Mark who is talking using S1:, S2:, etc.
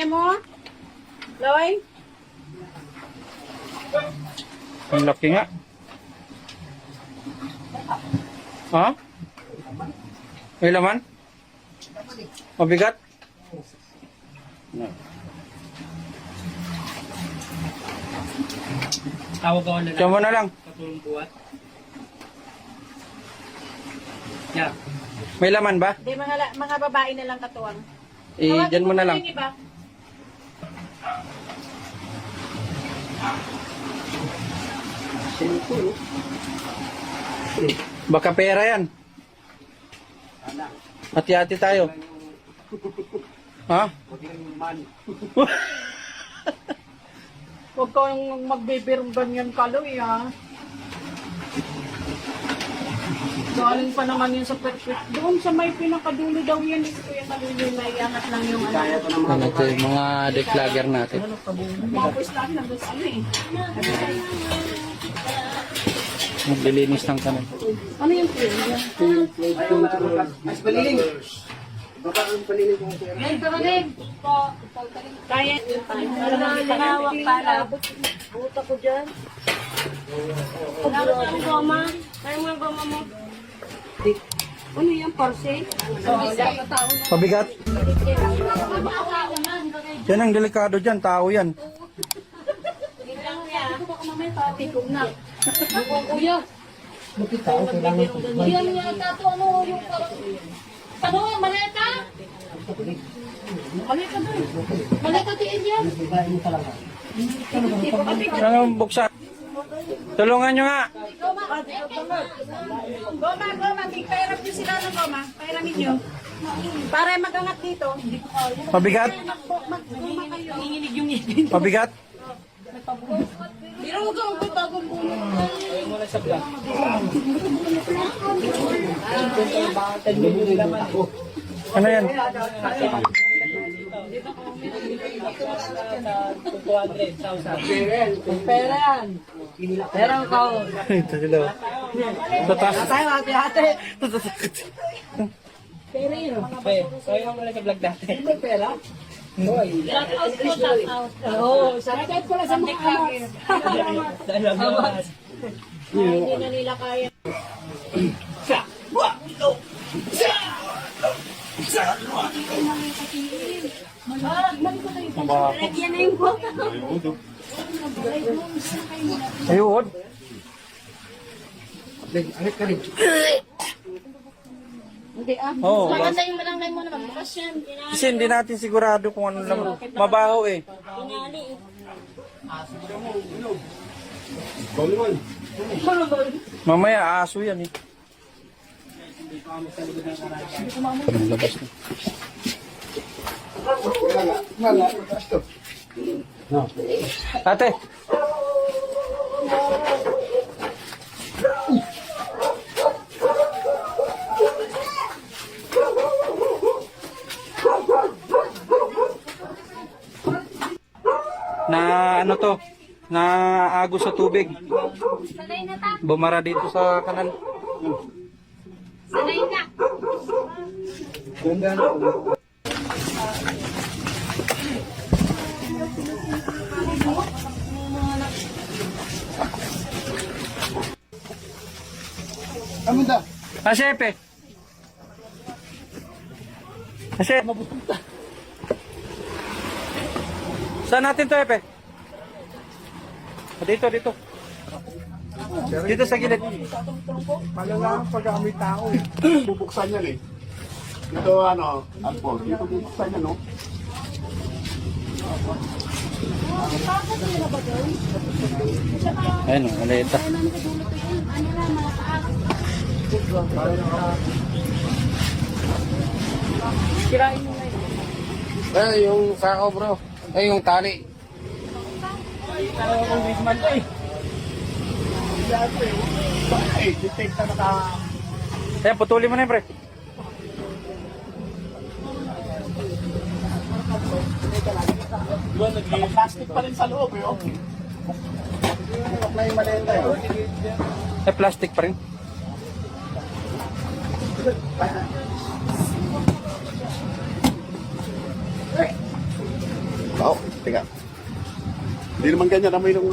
S1: Kaya mo? Loy?
S2: Ang laki nga. Ha? May laman? Mabigat?
S3: Tawag ako na
S2: Diyan mo na lang.
S3: katulong buhat. Yeah.
S2: May laman ba?
S1: Hindi, mga babae na lang katuwang.
S2: Diyan mo na lang.
S1: Yung iba.
S2: Baka pera yan. Hati-hati tayo. Ha?
S1: Huwag kang magbibirong ganyan kaloy, ha? Galing pa naman yun sa perfect. Doon sa may pinakadulo daw yan. Ito yung kaluloy na iangat lang yung ano.
S2: Ano ito yung mga declagger natin.
S1: Mapos lang nandun sa ano eh.
S2: Maglilinis ng kanan.
S1: Ano yung play?
S3: Mas paliling.
S1: Yan, kamalig. Kaya. Malawak pala. Buta ko dyan. Kaya mo goma. Kaya mo goma mo. Ano yan, parse?
S2: Pabigat. Yan ang delikado dyan. Tao yan.
S1: Tikog na. Kuya. Yan yata to ano yung parang... Ano, maleta? Maleta doon. Maleta tiin yan.
S2: Ano buksan? Tulungan nyo nga.
S1: Goma, pairam nyo sila ng goma. Pairamin nyo. Para magangat dito.
S2: Pabigat?
S1: Mag-goma kayo. Nanginginig yung ngipin.
S2: Pabigat?
S1: Pero huwag kang bagong bulo.
S2: Ano yan?
S3: 200,000.
S1: Pera yan. Pera ko.
S2: Ito sila. Tatas.
S1: Tayo, hati-hati. Pera yun.
S3: Okay, so yung mula sa vlog dati.
S1: May pera? Oo, shoutout ko lang sa mga amas.
S3: Dalawas.
S1: Hindi na nila kaya. Lagyan na yung bota.
S2: Ayun.
S1: Hindi ah.
S2: Oo.
S1: Maganda yung barangay mo naman. Bukas yan.
S2: Kasi hindi natin sigurado kung ano lang. Mabaho eh.
S1: Inali eh.
S2: Mamaya aso yan eh. Labas na. Ate. Na ano to? Na agos sa tubig.
S1: Sanay na ta.
S2: Bumara dito sa kanal.
S1: Sanay na.
S4: Aminda.
S2: Asepe. Asep. Saan natin to, Epe? Dito, dito. Dito sa gilid.
S4: Malala ang pag-amoy tao eh. Bubuksan yan eh. Dito ano, Alpo, dito bubuksan yan no.
S2: Ayun, malita. Yung sako bro. Yung tali.
S4: Detect na naka...
S2: Ayan, putulin mo na yun, pre.
S4: Plastic pa rin sa loob eh. Okay. Na yung maleta eh.
S2: Plastic pa rin.
S4: Oo, teka. Hindi naman ganyan, amoy ng